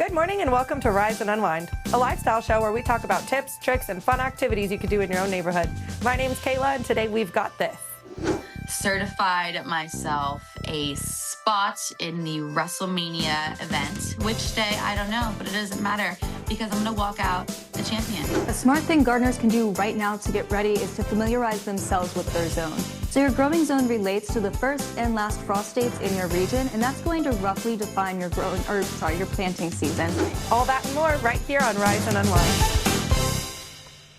Good morning and welcome to Rise and Unwind, a lifestyle show where we talk about tips, tricks, and fun activities you can do in your own neighborhood. My name's Kayla, and today we've got this. Certified myself a spot in the WrestleMania event. Which day, I don't know, but it doesn't matter because I'm going to walk out the champion. A smart thing gardeners can do right now to get ready is to familiarize themselves with their zone. So your growing zone relates to the first and last frost dates in your region, and that's going to roughly define your your planting season. All that and more right here on Rise and Unwind.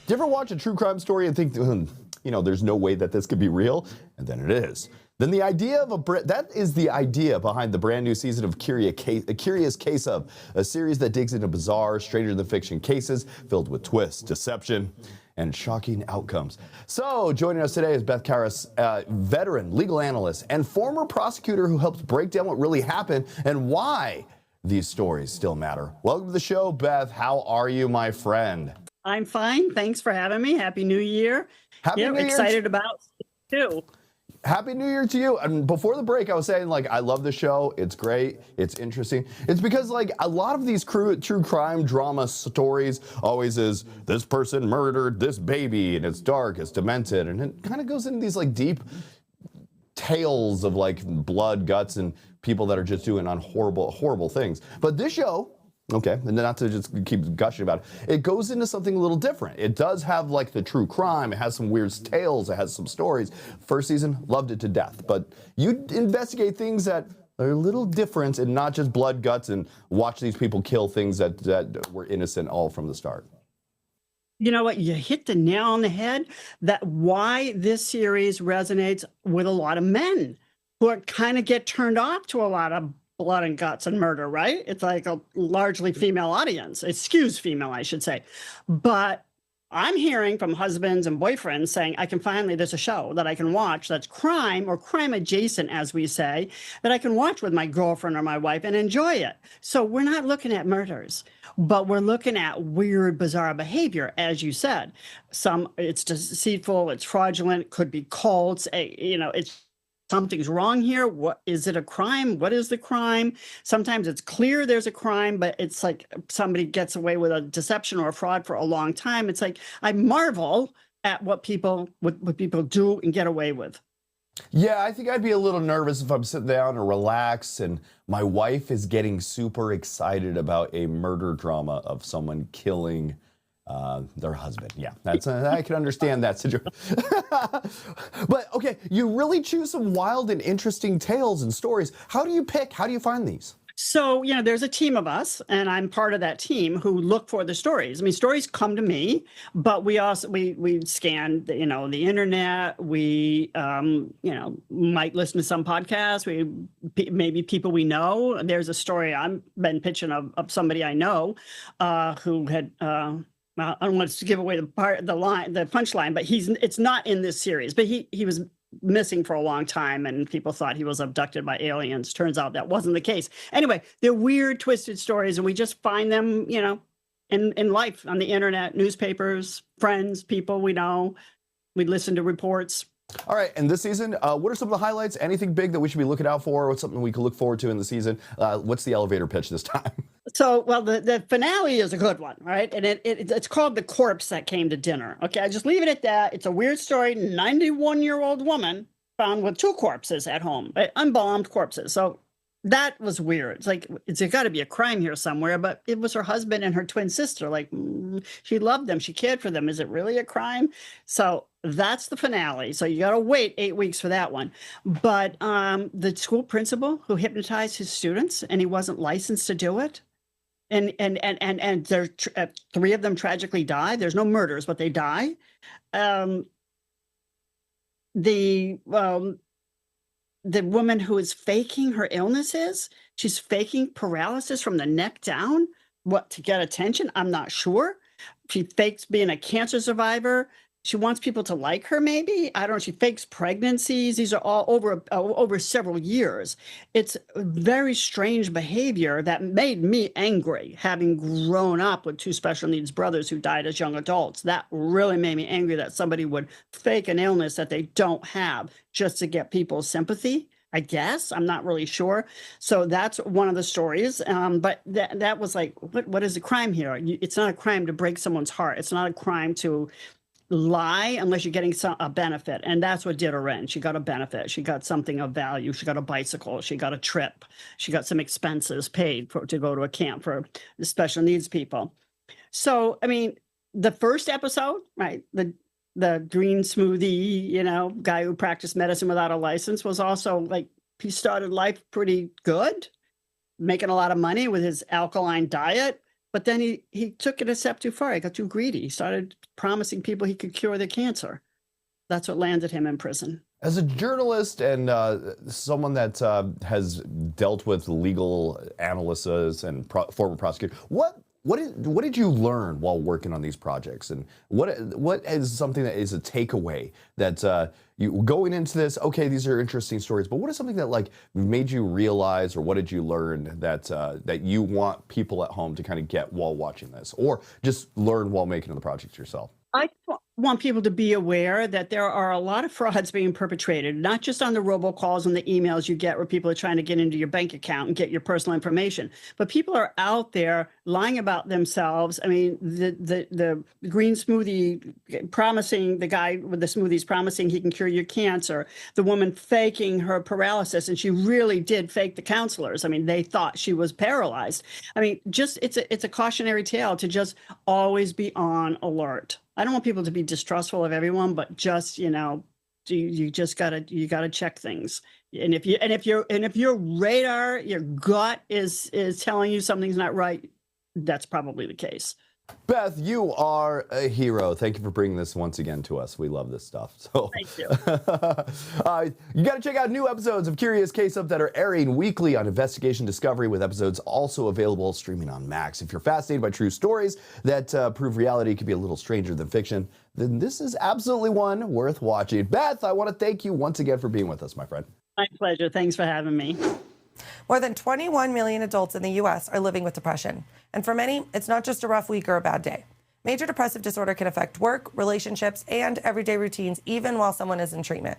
Do you ever watch a true crime story and think, there's no way that this could be real? And then it is. Then the idea of that is the idea behind the brand new season of Curious Case of, a series that digs into bizarre, stranger-than-fiction cases filled with twists, deception, and shocking outcomes. So joining us today is Beth Karas, veteran legal analyst and former prosecutor who helps break down what really happened and why these stories still matter. Welcome to the show, Beth. How are you, my friend? I'm fine. Thanks for having me. Happy New Year. Happy New Year. Excited about it too. Happy New Year to you. And before the break, I was saying, I love the show. It's great. It's interesting. It's because, a lot of these true crime drama stories always is this person murdered this baby, and it's dark, it's demented, and it kind of goes into these, deep tales of, blood, guts, and people that are just doing horrible, horrible things. But this show, okay, and not to just keep gushing about it, it goes into something a little different. It does have the true crime. It has some weird tales. It has some stories. First season, loved it to death. But you investigate things that are a little different and not just blood, guts, and watch these people kill things that were innocent all from the start. You know what? You hit the nail on the head. That why this series resonates with a lot of men who are kind of get turned off to a lot of blood and guts and murder, right? It's like a largely female audience. It skews female, I should say. But I'm hearing from husbands and boyfriends saying, there's a show that I can watch that's crime or crime adjacent, as we say, that I can watch with my girlfriend or my wife and enjoy it. So we're not looking at murders, but we're looking at weird, bizarre behavior, as you said. It's deceitful, it's fraudulent, could be cults, it's something's wrong here. What is it? A crime? What is the crime? Sometimes it's clear there's a crime, but it's like somebody gets away with a deception or a fraud for a long time. It's like I marvel at what people do and get away with. Yeah, I think I'd be a little nervous if I'm sitting down and relaxed and my wife is getting super excited about a murder drama of someone killing their husband. Yeah, I can understand that situation. But okay, you really choose some wild and interesting tales and stories. How do you find these? So, there's a team of us, and I'm part of that team who look for the stories. I mean, stories come to me, but we also, we scan, the internet. We, might listen to some podcasts. Maybe people we know. There's a story I've been pitching of somebody I know who had, I don't want to give away the punchline, but it's not in this series, but he was missing for a long time and people thought he was abducted by aliens. Turns out that wasn't the case. Anyway, they're weird, twisted stories, and we just find them, in life, on the internet, newspapers, friends, people we know. We listen to reports. All right, and this season, what are some of the highlights? Anything big that we should be looking out for? What's something we can look forward to in the season? What's the elevator pitch this time? So, well, the finale is a good one, right? And it's called The Corpse That Came to Dinner. Okay, I just leave it at that. It's a weird story. 91-year-old woman found with 2 corpses at home, right? Unbombed corpses. So that was weird. It's got to be a crime here somewhere, but it was her husband and her twin sister. She loved them. She cared for them. Is it really a crime? So that's the finale. So you got to wait 8 weeks for that one. But the school principal who hypnotized his students, and he wasn't licensed to do it. And there 3 of them tragically die. There's no murders, but they die. The woman who is faking her illnesses, she's faking paralysis from the neck down. What, to get attention? I'm not sure. She fakes being a cancer survivor. She wants people to like her, maybe. I don't know. She fakes pregnancies. These are all over several years. It's very strange behavior that made me angry, having grown up with 2 special needs brothers who died as young adults. That really made me angry that somebody would fake an illness that they don't have just to get people's sympathy. I guess. I'm not really sure. So that's one of the stories. But that was like, what is the crime here? It's not a crime to break someone's heart. It's not a crime to lie unless you're getting a benefit. And that's what did her in. She got a benefit. She got something of value. She got a bicycle. She got a trip. She got some expenses paid to go to a camp for the special needs people. So, I mean, the first episode, right, the green smoothie, guy who practiced medicine without a license was also like, he started life pretty good, making a lot of money with his alkaline diet. But then he took it a step too far. He got too greedy. He started promising people he could cure their cancer. That's what landed him in prison. As a journalist and someone that has dealt with legal analysts and former prosecutor, what did you learn while working on these projects? And what is something that is a takeaway that you going into this? Okay, these are interesting stories, but what is something that like made you realize, or what did you learn that you want people at home to kind of get while watching this, or just learn while making the projects yourself? I want people to be aware that there are a lot of frauds being perpetrated, not just on the robocalls and the emails you get where people are trying to get into your bank account and get your personal information, but people are out there lying about themselves. I mean, the green smoothie promising, the guy with the smoothies promising he can cure your cancer, the woman faking her paralysis, and she really did fake the counselors. I mean, they thought she was paralyzed. I mean, just it's a cautionary tale to just always be on alert. I don't want people to be distrustful of everyone, but just, you just gotta check things. And if your radar, your gut is telling you something's not right, that's probably the case. Beth, you are a hero. Thank you for bringing this once again to us. We love this stuff. So, thank you. You got to check out new episodes of Curious Case-Up that are airing weekly on Investigation Discovery, with episodes also available streaming on Max. If you're fascinated by true stories that prove reality could be a little stranger than fiction, then this is absolutely one worth watching. Beth, I want to thank you once again for being with us, my friend. My pleasure. Thanks for having me. More than 21 million adults in the U.S. are living with depression. And for many, it's not just a rough week or a bad day. Major depressive disorder can affect work, relationships, and everyday routines, even while someone is in treatment.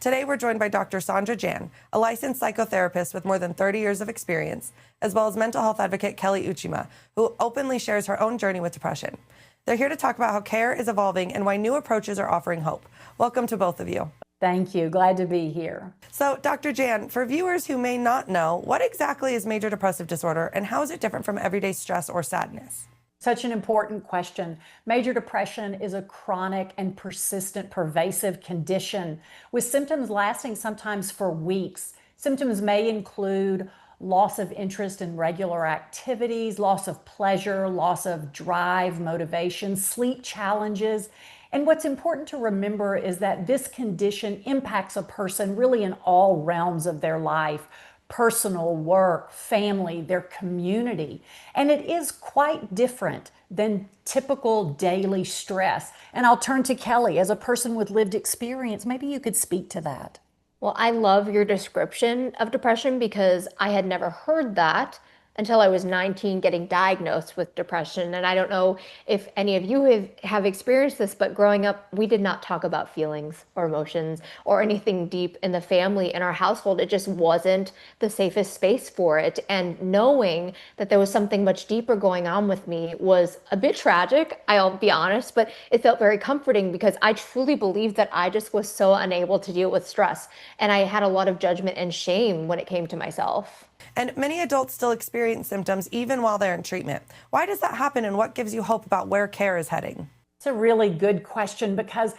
Today, we're joined by Dr. Saundra Jain, a licensed psychotherapist with more than 30 years of experience, as well as mental health advocate Kelly Euchima, who openly shares her own journey with depression. They're here to talk about how care is evolving and why new approaches are offering hope. Welcome to both of you. Thank you. Glad to be here. So, Dr. Jain, for viewers who may not know, what exactly is major depressive disorder and how is it different from everyday stress or sadness? Such an important question. Major depression is a chronic and persistent, pervasive condition with symptoms lasting sometimes for weeks. Symptoms may include loss of interest in regular activities, loss of pleasure, loss of drive, motivation, sleep challenges. And what's important to remember is that this condition impacts a person really in all realms of their life: personal, work, family, their community. And it is quite different than typical daily stress. And I'll turn to Kelly. As a person with lived experience, maybe you could speak to that. Well, I love your description of depression because I had never heard that until I was 19 getting diagnosed with depression. And I don't know if any of you have experienced this, but growing up, we did not talk about feelings or emotions or anything deep in the family, in our household. It just wasn't the safest space for it. And knowing that there was something much deeper going on with me was a bit tragic, I'll be honest, but it felt very comforting because I truly believed that I just was so unable to deal with stress. And I had a lot of judgment and shame when it came to myself. And many adults still experience symptoms even while they're in treatment. Why does that happen, and what gives you hope about where care is heading? It's a really good question, because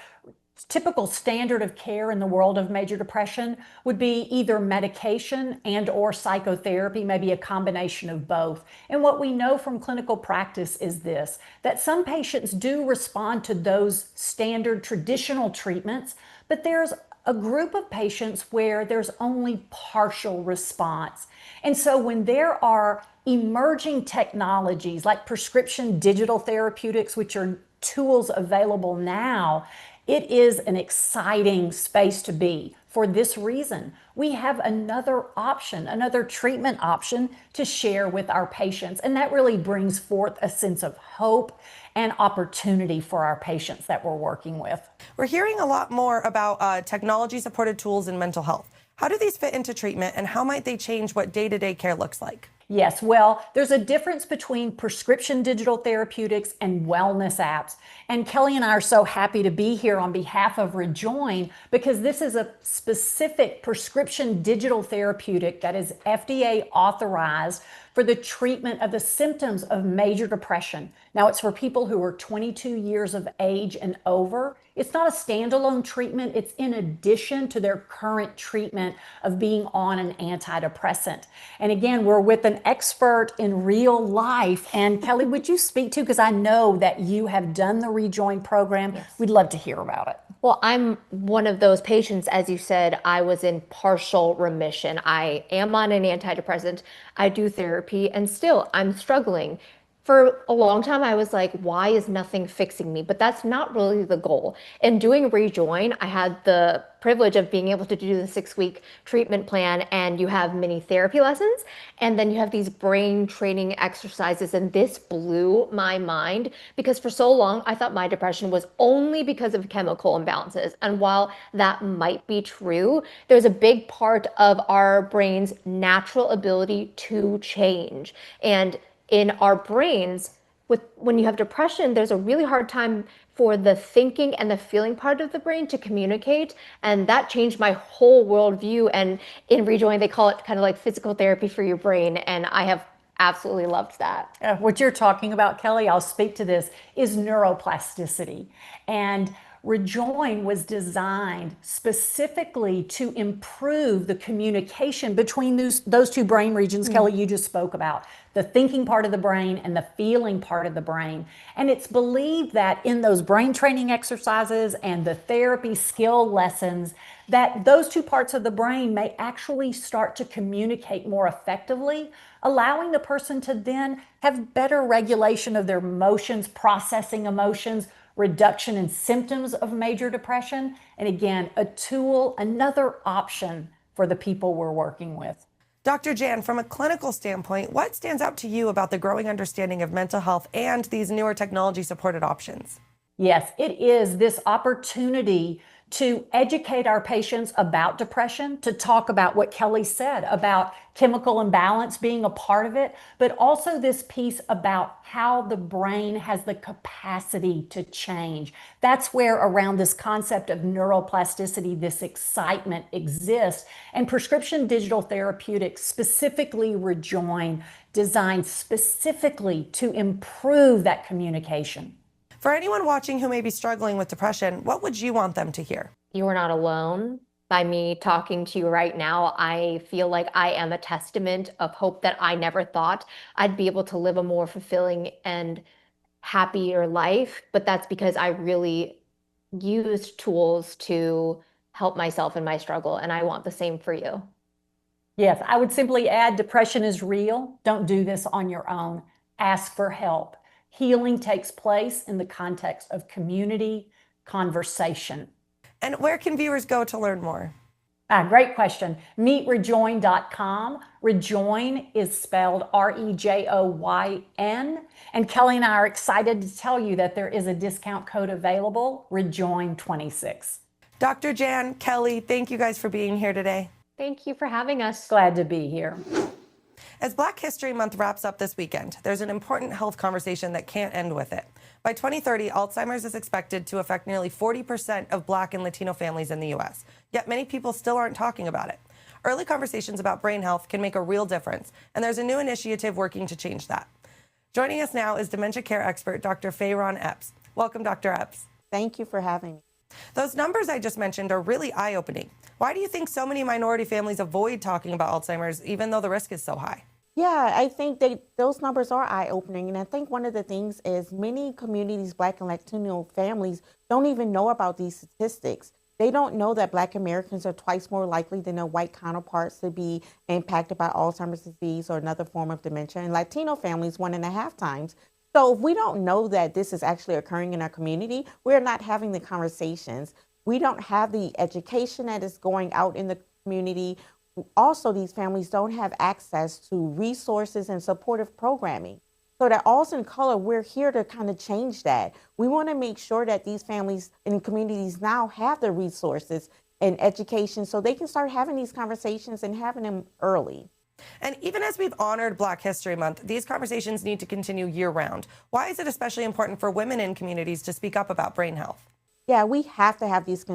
typical standard of care in the world of major depression would be either medication and or psychotherapy, maybe a combination of both. And what we know from clinical practice is this, that some patients do respond to those standard traditional treatments, but there's a group of patients where there's only partial response. And so when there are emerging technologies like prescription digital therapeutics, which are tools available now, it is an exciting space to be. For this reason, we have another option, another treatment option to share with our patients. And that really brings forth a sense of hope and opportunity for our patients that we're working with. We're hearing a lot more about technology-supported tools in mental health. How do these fit into treatment, and how might they change what day-to-day care looks like? Yes, well, there's a difference between prescription digital therapeutics and wellness apps. And Kelly and I are so happy to be here on behalf of Rejoin because this is a specific prescription digital therapeutic that is FDA authorized for the treatment of the symptoms of major depression. Now, it's for people who are 22 years of age and over. It's not a standalone treatment. It's in addition to their current treatment of being on an antidepressant. And again, we're with an expert in real life. And Kelly, would you speak to, because I know that you have done the Rejoin program. Yes. We'd love to hear about it. Well, I'm one of those patients, as you said. I was in partial remission. I am on an antidepressant. I do therapy, and still I'm struggling. For a long time, I was like, why is nothing fixing me? But that's not really the goal. In doing Rejoin, I had the privilege of being able to do the 6-week treatment plan, and you have mini therapy lessons, and then you have these brain training exercises. And this blew my mind because for so long, I thought my depression was only because of chemical imbalances. And while that might be true, there's a big part of our brain's natural ability to change. And in our brains, when you have depression, there's a really hard time for the thinking and the feeling part of the brain to communicate. And that changed my whole worldview. And in Rejoin, they call it kind of like physical therapy for your brain. And I have absolutely loved that. What you're talking about, Kelly, I'll speak to this, is neuroplasticity. And Rejoin was designed specifically to improve the communication between those two brain regions, Kelly, you just spoke about, the thinking part of the brain and the feeling part of the brain. And it's believed that in those brain training exercises and the therapy skill lessons, that those two parts of the brain may actually start to communicate more effectively, allowing the person to then have better regulation of their emotions, processing emotions, reduction in symptoms of major depression, and again, a tool, another option for the people we're working with. Dr. Jain, from a clinical standpoint, what stands out to you about the growing understanding of mental health and these newer technology-supported options? Yes, it is this opportunity to educate our patients about depression, to talk about what Kelly said about chemical imbalance being a part of it, but also this piece about how the brain has the capacity to change. That's where around this concept of neuroplasticity, this excitement exists. And prescription digital therapeutics, specifically Rejoin, designed specifically to improve that communication. For anyone watching who may be struggling with depression, what would you want them to hear? You are not alone. By me talking to you right now, I feel like I am a testament of hope that I never thought I'd be able to live a more fulfilling and happier life. But that's because I really used tools to help myself in my struggle. And I want the same for you. Yes, I would simply add, depression is real. Don't do this on your own. Ask for help. Healing takes place in the context of community, conversation. And where can viewers go to learn more? Great question. MeetRejoin.com. Rejoin is spelled R-E-J-O-Y-N. And Kelly and I are excited to tell you that there is a discount code available, Rejoin26. Dr. Jain, Kelly, thank you guys for being here today. Thank you for having us. Glad to be here. As Black History Month wraps up this weekend, there's an important health conversation that can't end with it. By 2030, Alzheimer's is expected to affect nearly 40% of Black and Latino families in the U.S., yet many people still aren't talking about it. Early conversations about brain health can make a real difference, and there's a new initiative working to change that. Joining us now is dementia care expert Dr. Fayron Epps. Welcome, Dr. Epps. Thank you for having me. Those numbers I just mentioned are really eye-opening. Why do you think so many minority families avoid talking about Alzheimer's, even though the risk is so high? Yeah, I think those numbers are eye-opening. And I think one of the things is many communities, Black and Latino families, don't even know about these statistics. They don't know that Black Americans are twice more likely than their white counterparts to be impacted by Alzheimer's disease or another form of dementia, and Latino families 1.5 times. So if we don't know that this is actually occurring in our community, we're not having the conversations. We don't have the education that is going out in the community. Also, these families don't have access to resources and supportive programming. So that Also in Color, we're here to kind of change that. We want to make sure that these families and communities now have the resources and education so they can start having these conversations and having them early. And even as we've honored Black History Month, these conversations need to continue year-round. Why is it especially important for women in communities to speak up about brain health? Yeah, we have to have these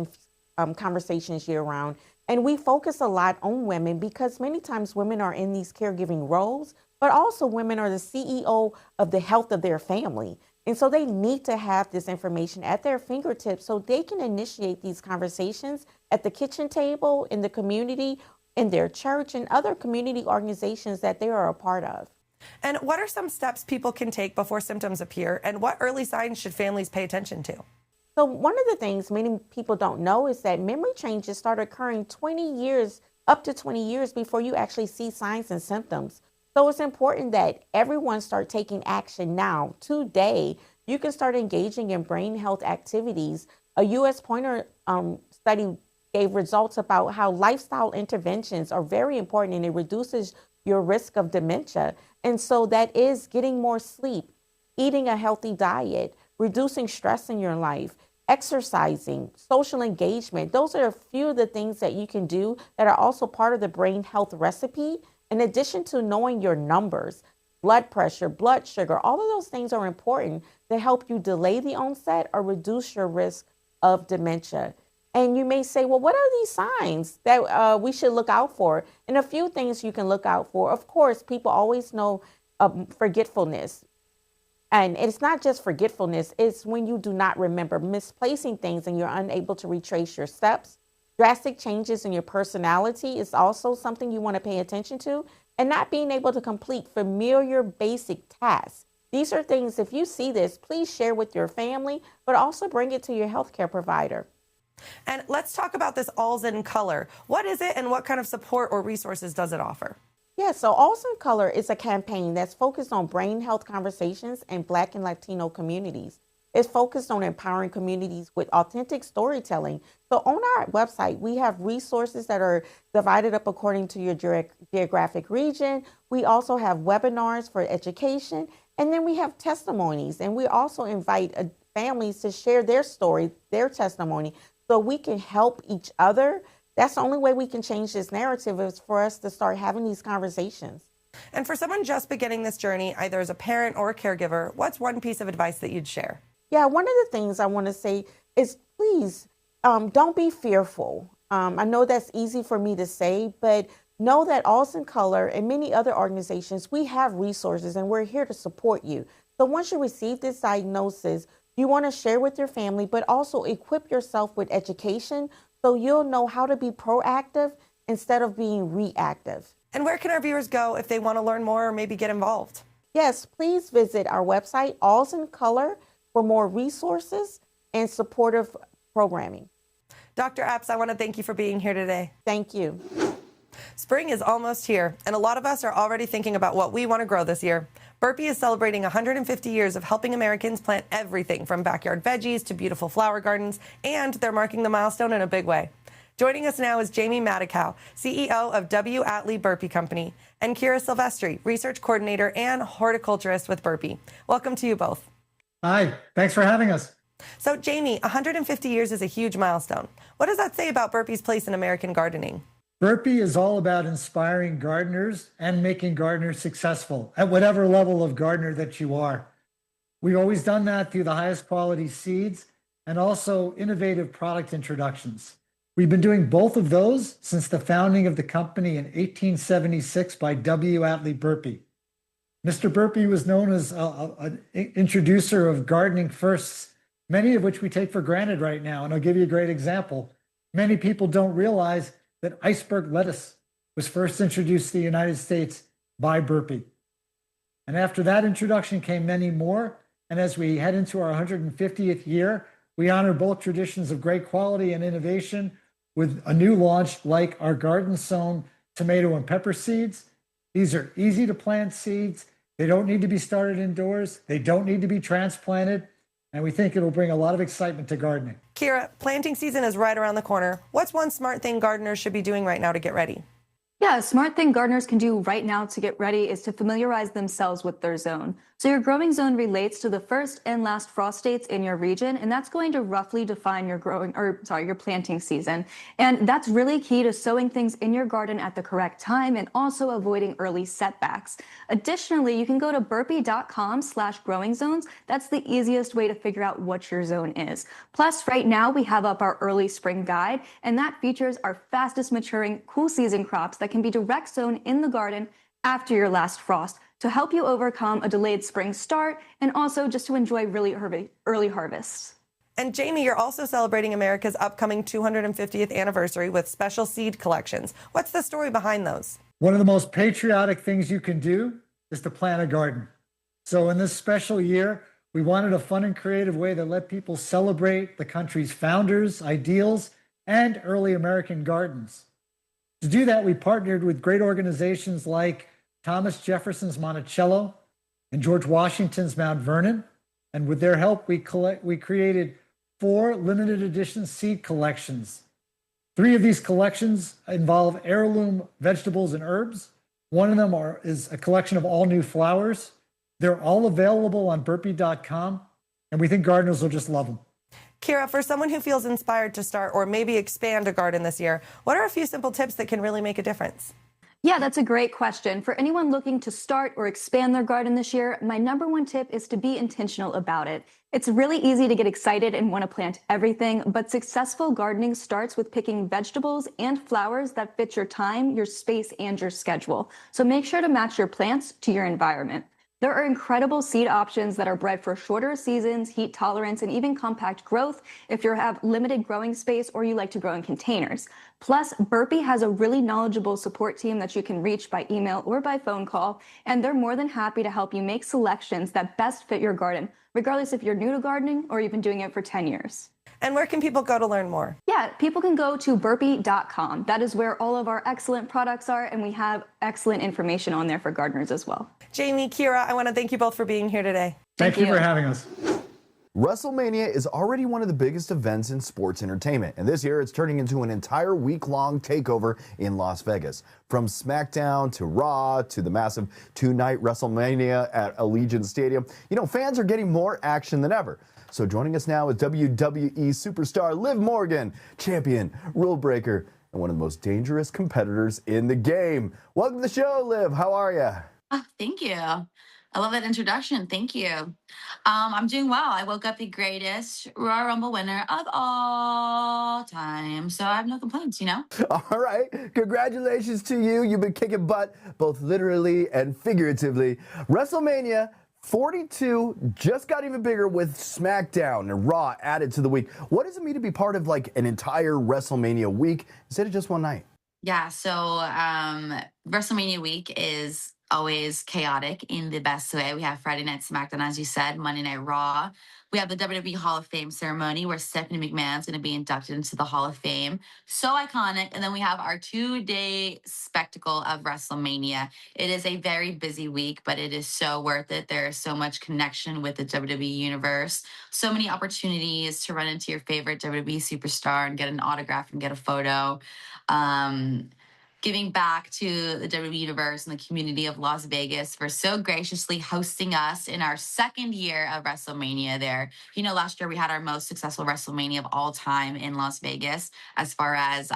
conversations year-round. And we focus a lot on women because many times women are in these caregiving roles, but also women are the CEO of the health of their family. And so they need to have this information at their fingertips so they can initiate these conversations at the kitchen table, in the community, in their church, and other community organizations that they are a part of. And what are some steps people can take before symptoms appear, and what early signs should families pay attention to? So one of the things many people don't know is that memory changes start occurring up to 20 years before you actually see signs and symptoms. So it's important that everyone start taking action now. Today, you can start engaging in brain health activities. A U.S. Pointer study gave results about how lifestyle interventions are very important and it reduces your risk of dementia. And so that is getting more sleep, eating a healthy diet, reducing stress in your life, exercising, social engagement. Those are a few of the things that you can do that are also part of the brain health recipe. In addition to knowing your numbers, blood pressure, blood sugar, all of those things are important to help you delay the onset or reduce your risk of dementia. And you may say, well, what are these signs that we should look out for? And a few things you can look out for. Of course, people always know forgetfulness. And it's not just forgetfulness, it's when you do not remember, misplacing things and you're unable to retrace your steps. Drastic changes in your personality is also something you want to pay attention to, and not being able to complete familiar basic tasks. These are things, if you see this, please share with your family, but also bring it to your healthcare provider. And let's talk about this Alz in Color. What is it and what kind of support or resources does it offer? Yeah, so Alz in Color is a campaign that's focused on brain health conversations in Black and Latino communities. It's focused on empowering communities with authentic storytelling. So on our website, we have resources that are divided up according to your geographic region. We also have webinars for education, and then we have testimonies. And we also invite families to share their story, their testimony, so we can help each other. That's the only way we can change this narrative is for us to start having these conversations. And for someone just beginning this journey, either as a parent or a caregiver, what's one piece of advice that you'd share? Yeah, one of the things I want to say is please don't be fearful. I know that's easy for me to say, but know that Alz in Color and many other organizations, we have resources and we're here to support you. So once you receive this diagnosis, you want to share with your family, but also equip yourself with education so you'll know how to be proactive instead of being reactive. And where can our viewers go if they want to learn more or maybe get involved? Yes, please visit our website, Alz in Color, for more resources and supportive programming. Dr. Epps, I want to thank you for being here today. Thank you. Spring is almost here, and a lot of us are already thinking about what we want to grow this year. Burpee is celebrating 150 years of helping Americans plant everything from backyard veggies to beautiful flower gardens, and they're marking the milestone in a big way. Joining us now is Jamie Mattikow, CEO of W. Burpee Company, and Kira Silvestri, research coordinator and horticulturist with Burpee. Welcome to you both. Hi, thanks for having us. So, Jamie, 150 years is a huge milestone. What does that say about Burpee's place in American gardening? Burpee is all about inspiring gardeners and making gardeners successful at whatever level of gardener that you are. We've always done that through the highest quality seeds and also innovative product introductions. We've been doing both of those since the founding of the company in 1876 by W. Burpee. Mr. Burpee was known as an introducer of gardening firsts, many of which we take for granted right now. And I'll give you a great example. Many people don't realize that iceberg lettuce was first introduced to the United States by Burpee. And after that introduction came many more. And as we head into our 150th year, we honor both traditions of great quality and innovation with a new launch like our garden sown tomato and pepper seeds. These are easy to plant seeds. They don't need to be started indoors. They don't need to be transplanted. And we think it'll bring a lot of excitement to gardening. Kira, planting season is right around the corner. What's one smart thing gardeners should be doing right now to get ready? Yeah, a smart thing gardeners can do right now to get ready is to familiarize themselves with their zone. So your growing zone relates to the first and last frost dates in your region, and that's going to roughly define your your planting season. And that's really key to sowing things in your garden at the correct time and also avoiding early setbacks. Additionally, you can go to burpee.com/growing zones. That's the easiest way to figure out what your zone is. Plus, right now we have up our early spring guide, and that features our fastest maturing cool season crops that can be direct sown in the garden after your last frost, to help you overcome a delayed spring start and also just to enjoy really early harvests. And Jamie, you're also celebrating America's upcoming 250th anniversary with special seed collections. What's the story behind those? One of the most patriotic things you can do is to plant a garden. So in this special year, we wanted a fun and creative way that let people celebrate the country's founders, ideals, and early American gardens. To do that, we partnered with great organizations like Thomas Jefferson's Monticello and George Washington's Mount Vernon. And with their help, we created 4 limited edition seed collections. 3 of these collections involve heirloom vegetables and herbs. One of them is a collection of all new flowers. They're all available on burpee.com, and we think gardeners will just love them. Kira, for someone who feels inspired to start or maybe expand a garden this year, what are a few simple tips that can really make a difference? Yeah, that's a great question. For anyone looking to start or expand their garden this year, my number one tip is to be intentional about it. It's really easy to get excited and want to plant everything, but successful gardening starts with picking vegetables and flowers that fit your time, your space, and your schedule. So make sure to match your plants to your environment. There are incredible seed options that are bred for shorter seasons, heat tolerance, and even compact growth if you have limited growing space or you like to grow in containers. Plus, Burpee has a really knowledgeable support team that you can reach by email or by phone call, and they're more than happy to help you make selections that best fit your garden, regardless if you're new to gardening or you've been doing it for 10 years. And where can people go to learn more? Yeah, people can go to burpee.com. That is where all of our excellent products are, and we have excellent information on there for gardeners as well. Jamie, Kira, I want to thank you both for being here today. Thank you for having us. WrestleMania is already one of the biggest events in sports entertainment, and this year it's turning into an entire week-long takeover in Las Vegas. From SmackDown to Raw to the massive 2-night WrestleMania at Allegiant Stadium, fans are getting more action than ever. So joining us now is WWE Superstar Liv Morgan, champion, rule breaker, and one of the most dangerous competitors in the game. Welcome to the show, Liv. How are you? Oh, thank you. I love that introduction. Thank you. I'm doing well. I woke up the greatest Royal Rumble winner of all time. So I have no complaints, All right. Congratulations to you. You've been kicking butt, both literally and figuratively. WrestleMania 42 just got even bigger with SmackDown and Raw added to the week. What does it mean to be part of an entire WrestleMania week instead of just one night? Yeah, so WrestleMania week is always chaotic in the best way. We have Friday Night SmackDown, as you said, Monday Night Raw. We have the WWE Hall of Fame ceremony where Stephanie McMahon's going to be inducted into the Hall of Fame. So iconic. And then we have our 2-day spectacle of WrestleMania. It is a very busy week, but it is so worth it. There is so much connection with the WWE universe. So many opportunities to run into your favorite WWE superstar and get an autograph and get a photo. Giving back to the WWE Universe and the community of Las Vegas for so graciously hosting us in our 2nd year of WrestleMania there. Last year we had our most successful WrestleMania of all time in Las Vegas as far as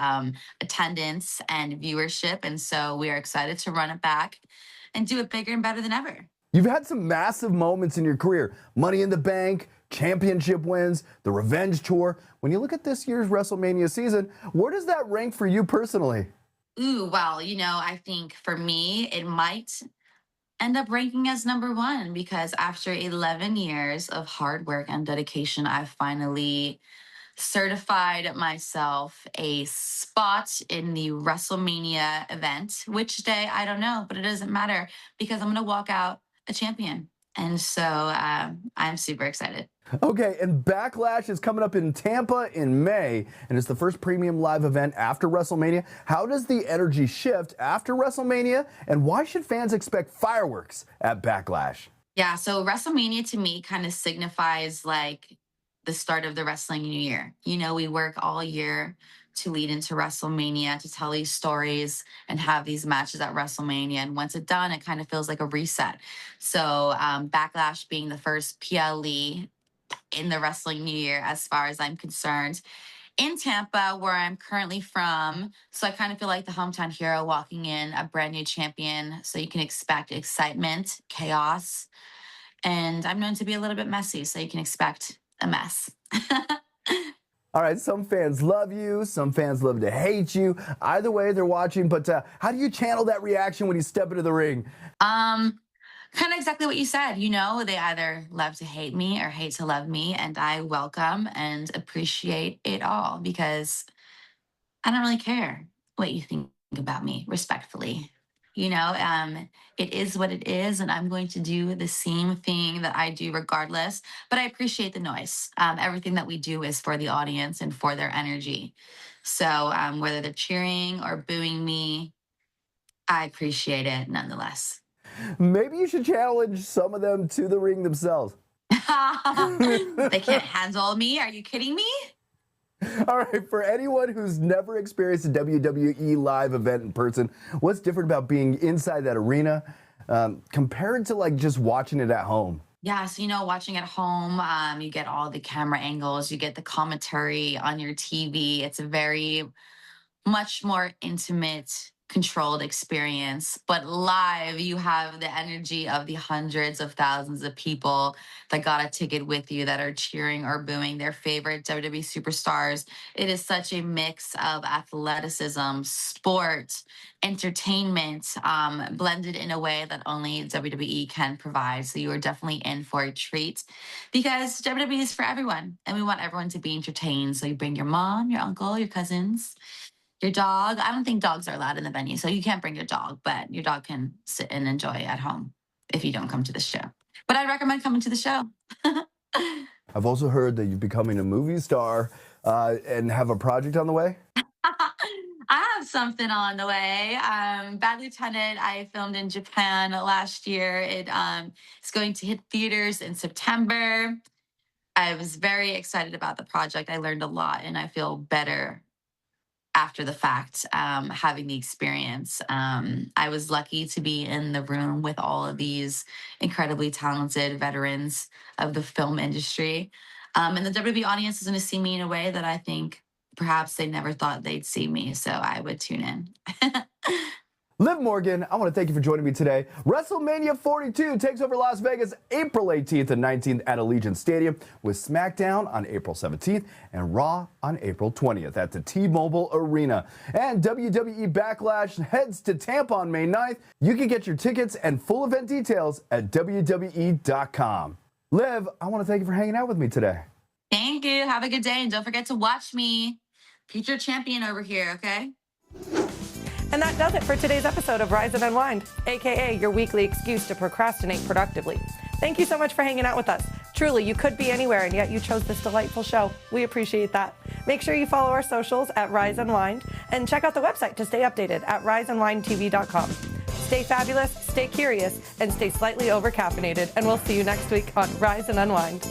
attendance and viewership. And so we are excited to run it back and do it bigger and better than ever. You've had some massive moments in your career. Money in the Bank, championship wins, the Revenge Tour. When you look at this year's WrestleMania season, where does that rank for you personally? Ooh, well, I think for me, it might end up ranking as number 1 because after 11 years of hard work and dedication, I've finally certified myself a spot in the WrestleMania event. Which day, I don't know, but it doesn't matter because I'm going to walk out a champion. And so I'm super excited. Okay, and Backlash is coming up in Tampa in May, and it's the first premium live event after WrestleMania. How does the energy shift after WrestleMania, and why should fans expect fireworks at Backlash? Yeah, so WrestleMania to me kind of signifies the start of the wrestling new year. We work all year to lead into WrestleMania, to tell these stories and have these matches at WrestleMania. And once it's done, it kind of feels like a reset. So Backlash being the first PLE in the Wrestling New Year, as far as I'm concerned, in Tampa, where I'm currently from. So I kind of feel like the hometown hero walking in, a brand new champion. So you can expect excitement, chaos, and I'm known to be a little bit messy, so you can expect a mess. All right, some fans love you, some fans love to hate you. Either way, they're watching, but how do you channel that reaction when you step into the ring? Kind of exactly what you said. You know, they either love to hate me or hate to love me, and I welcome and appreciate it all because I don't really care what you think about me, respectfully. You know, it is what it is, and I'm going to do the same thing that I do regardless. But I appreciate the noise. Everything that we do is for the audience and for their energy. So whether they're cheering or booing me, I appreciate it nonetheless. Maybe you should challenge some of them to the ring themselves. They can't handle me. Are you kidding me? All right, for anyone who's never experienced a WWE live event in person, what's different about being inside that arena compared to like just watching it at home? Yeah, so, you know, watching at home, you get all the camera angles, you get the commentary on your TV. It's a very much more intimate, controlled experience. But live, you have the energy of the hundreds of thousands of people that got a ticket with you that are cheering or booing their favorite WWE superstars. It is such a mix of athleticism, sport, entertainment, blended in a way that only WWE can provide. So you are definitely in for a treat because WWE is for everyone and we want everyone to be entertained. So you bring your mom, your uncle, your cousins, your dog. I don't think dogs are allowed in the venue, so you can't bring your dog, but your dog can sit and enjoy at home if you don't come to the show. But I recommend coming to the show. I've also heard that you're becoming a movie star and have a project on the way. I have something on the way. Bad Lieutenant, I filmed in Japan last year. It's going to hit theaters in September. I was very excited about the project. I learned a lot, and I feel better after the fact, having the experience. I was lucky to be in the room with all of these incredibly talented veterans of the film industry. And the WWE audience is going to see me in a way that I think perhaps they never thought they'd see me. So I would tune in. Liv Morgan, I want to thank you for joining me today. WrestleMania 42 takes over Las Vegas April 18th and 19th at Allegiant Stadium, with SmackDown on April 17th and Raw on April 20th at the T-Mobile Arena. And WWE Backlash heads to Tampa on May 9th. You can get your tickets and full event details at WWE.com. Liv, I want to thank you for hanging out with me today. Thank you. Have a good day. And don't forget to watch me. Future champion over here, okay? And that does it for today's episode of Rise Unwind, aka your weekly excuse to procrastinate productively. Thank you so much for hanging out with us. Truly, you could be anywhere, and yet you chose this delightful show. We appreciate that. Make sure you follow our socials at Rise Unwind, and check out the website to stay updated at riseunwindtv.com. Stay fabulous, stay curious, and stay slightly over-caffeinated, and we'll see you next week on Rise and Unwind.